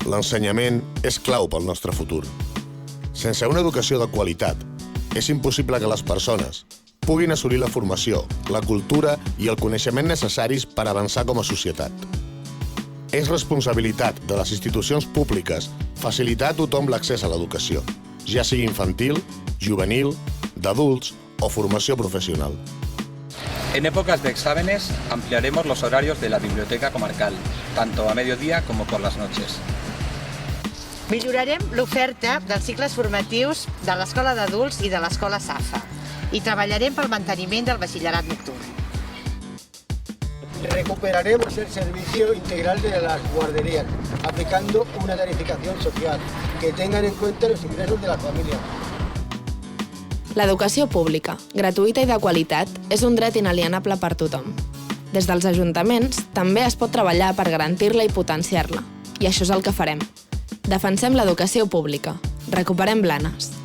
L'ensenyament és clau pel nostre futur. Sense una educació de qualitat, és impossible que les persones puguin assolir la formació, la cultura i el coneixement necessaris per avançar com a societat. És responsabilitat de les institucions públiques facilitar a tothom l'accés a l'educació, ja sigui infantil, juvenil, d'adults o formació profesional. En épocas de exámenes ampliaremos los horarios de la biblioteca comarcal, tanto a mediodía como por las noches. Millorarem l'oferta dels cicles formatius de l'Escola d'Adults i de l'Escola SAFA i treballarem pel manteniment del batxillerat nocturn. Recuperaremos el servicio integral de las guarderías, aplicando una tarificación social que tengan en cuenta los ingresos de las familias. L'educació pública, gratuïta i de qualitat, és un dret inalienable per tothom. Des dels ajuntaments també es pot treballar per garantir-la i potenciar-la, i això és el que farem. Defensem l'educació pública. Recuperem Blanes.